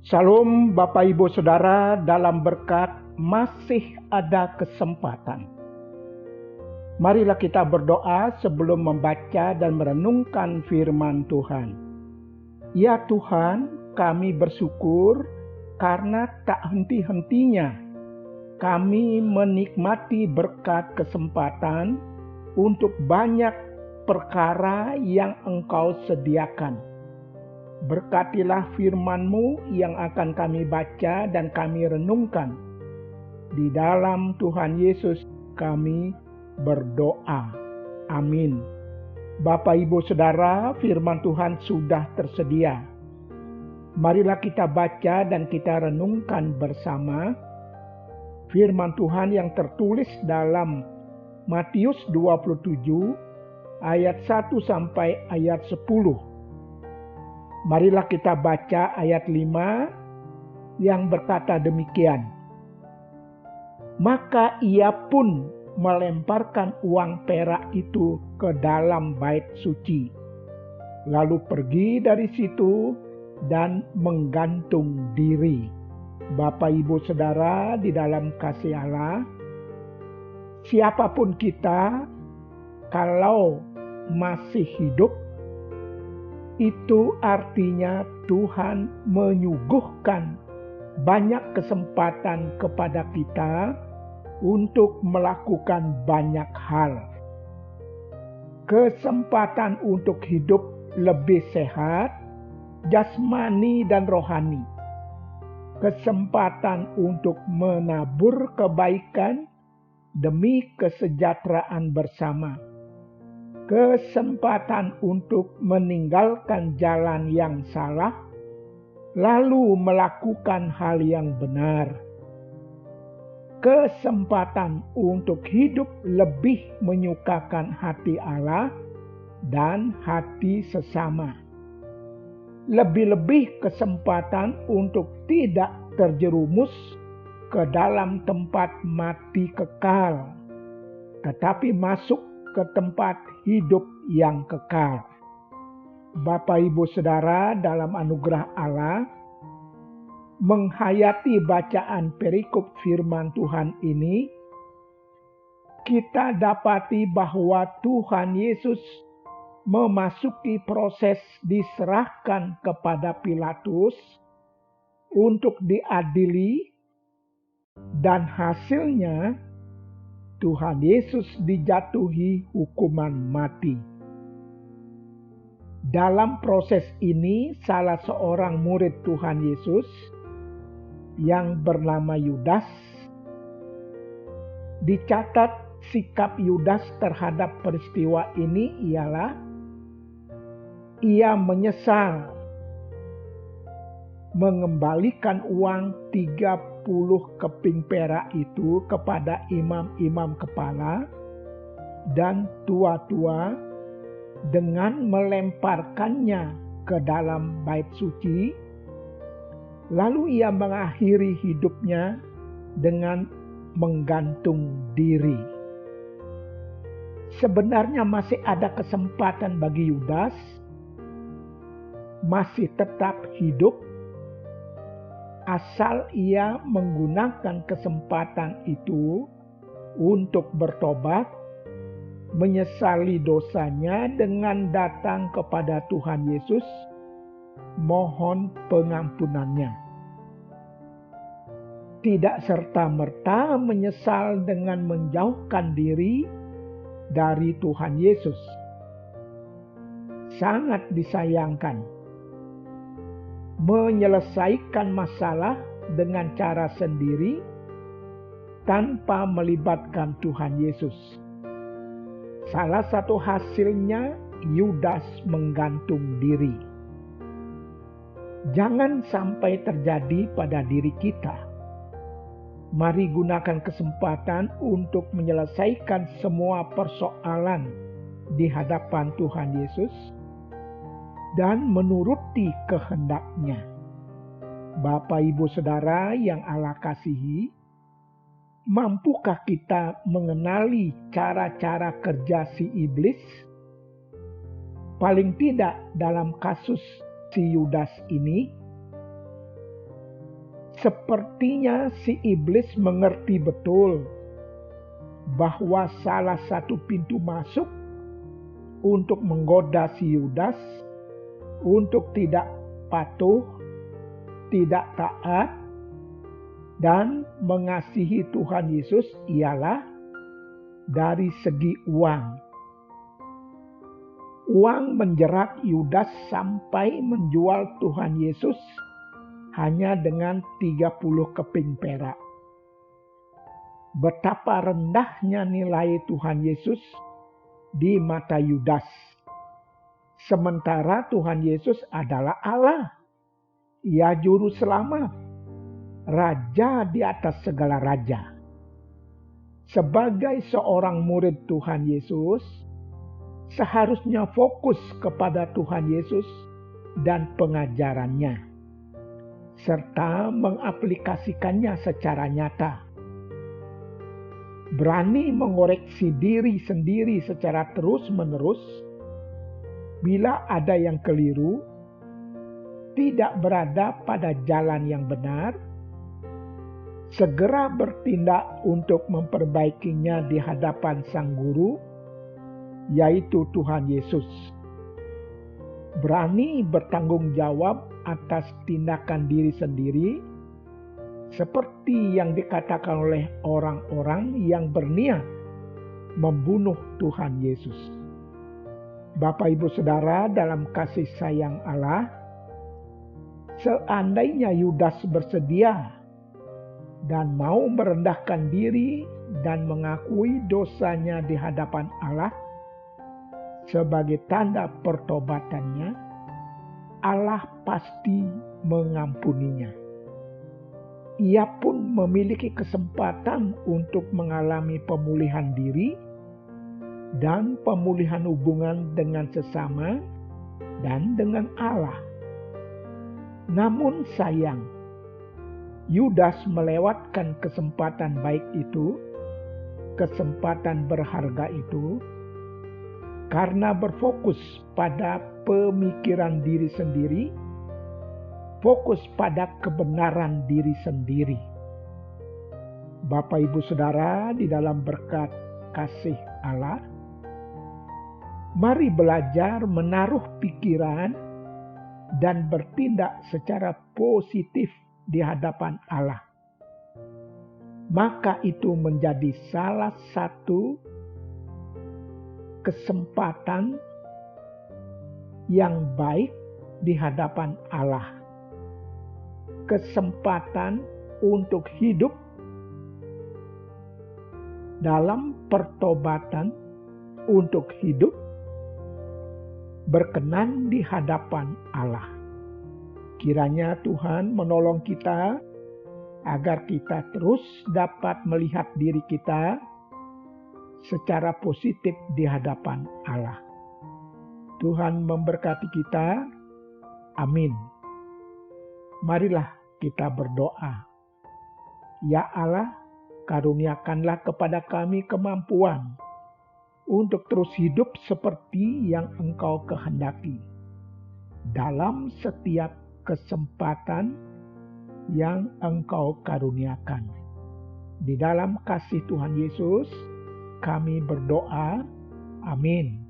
Shalom Bapak Ibu Saudara, dalam berkat masih ada kesempatan. Marilah kita berdoa sebelum membaca dan merenungkan firman Tuhan. Ya Tuhan, kami bersyukur karena tak henti-hentinya kami menikmati berkat kesempatan untuk banyak perkara yang Engkau sediakan. Berkatilah firman-Mu yang akan kami baca dan kami renungkan. Di dalam Tuhan Yesus kami berdoa. Amin. Bapak, Ibu, Saudara, firman Tuhan sudah tersedia. Marilah kita baca dan kita renungkan bersama firman Tuhan yang tertulis dalam Matius 27 ayat 1 sampai ayat 10. Marilah kita baca ayat 5 yang berkata demikian. Maka ia pun melemparkan uang perak itu ke dalam bait suci. Lalu pergi dari situ dan menggantung diri. Bapak, Ibu, Saudara, di dalam kasih Allah, siapapun kita, kalau masih hidup, itu artinya Tuhan menyuguhkan banyak kesempatan kepada kita untuk melakukan banyak hal. Kesempatan untuk hidup lebih sehat, jasmani dan rohani. Kesempatan untuk menabur kebaikan demi kesejahteraan bersama. Kesempatan untuk meninggalkan jalan yang salah, lalu melakukan hal yang benar. Kesempatan untuk hidup lebih menyukakan hati Allah dan hati sesama. Lebih-lebih kesempatan untuk tidak terjerumus ke dalam tempat mati kekal, tetapi masuk ke tempat hidup yang kekal. Bapak, Ibu, Saudara, dalam anugerah Allah, menghayati bacaan perikop firman Tuhan ini, kita dapati bahwa Tuhan Yesus memasuki proses diserahkan kepada Pilatus untuk diadili, dan hasilnya Tuhan Yesus dijatuhi hukuman mati. Dalam proses ini, salah seorang murid Tuhan Yesus yang bernama Yudas, dicatat sikap Yudas terhadap peristiwa ini ialah ia menyesal mengembalikan uang 30 keping perak itu kepada imam-imam kepala dan tua-tua dengan melemparkannya ke dalam bait suci. Lalu ia mengakhiri hidupnya dengan menggantung diri. Sebenarnya masih ada kesempatan bagi Yudas, masih tetap hidup, asal ia menggunakan kesempatan itu untuk bertobat, menyesali dosanya dengan datang kepada Tuhan Yesus, mohon pengampunannya. Tidak serta-merta menyesal dengan menjauhkan diri dari Tuhan Yesus. Sangat disayangkan menyelesaikan masalah dengan cara sendiri tanpa melibatkan Tuhan Yesus. Salah satu hasilnya Yudas menggantung diri. Jangan sampai terjadi pada diri kita. Mari gunakan kesempatan untuk menyelesaikan semua persoalan di hadapan Tuhan Yesus dan menuruti kehendak-Nya. Bapak, Ibu, Saudara yang Allah kasihi, mampukah kita mengenali cara-cara kerja si iblis? Paling tidak dalam kasus si Yudas ini, Sepertinya si iblis mengerti betul bahwa salah satu pintu masuk untuk menggoda si Yudas untuk tidak patuh, tidak taat, dan mengasihi Tuhan Yesus ialah dari segi uang. Uang menjerat Yudas sampai menjual Tuhan Yesus hanya dengan 30 keping perak. Betapa rendahnya nilai Tuhan Yesus di mata Yudas. Sementara Tuhan Yesus adalah Allah. Ia juru selamat, raja di atas segala raja. Sebagai seorang murid Tuhan Yesus, seharusnya fokus kepada Tuhan Yesus dan pengajarannya, serta mengaplikasikannya secara nyata. Berani mengoreksi diri sendiri secara terus-menerus bila ada yang keliru, tidak berada pada jalan yang benar, segera bertindak untuk memperbaikinya di hadapan Sang Guru, yaitu Tuhan Yesus. Berani bertanggung jawab atas tindakan diri sendiri, seperti yang dikatakan oleh orang-orang yang berniat membunuh Tuhan Yesus. Bapak Ibu Saudara dalam kasih sayang Allah, seandainya Yudas bersedia dan mau merendahkan diri dan mengakui dosanya di hadapan Allah sebagai tanda pertobatannya, Allah pasti mengampuninya. Ia pun memiliki kesempatan untuk mengalami pemulihan diri dan pemulihan hubungan dengan sesama dan dengan Allah. Namun sayang, Yudas melewatkan kesempatan baik itu, kesempatan berharga itu, karena berfokus pada pemikiran diri sendiri, fokus pada kebenaran diri sendiri. Bapak Ibu Saudara di dalam berkat kasih Allah, mari belajar menaruh pikiran dan bertindak secara positif di hadapan Allah. Maka itu menjadi salah satu kesempatan yang baik di hadapan Allah. Kesempatan untuk hidup dalam pertobatan, untuk hidup berkenan di hadapan Allah. Kiranya Tuhan menolong kita agar kita terus dapat melihat diri kita secara positif di hadapan Allah. Tuhan memberkati kita. Amin. Marilah kita berdoa. Ya Allah, karuniakanlah kepada kami kemampuan untuk terus hidup seperti yang Engkau kehendaki dalam setiap kesempatan yang Engkau karuniakan. Di dalam kasih Tuhan Yesus, kami berdoa. Amin.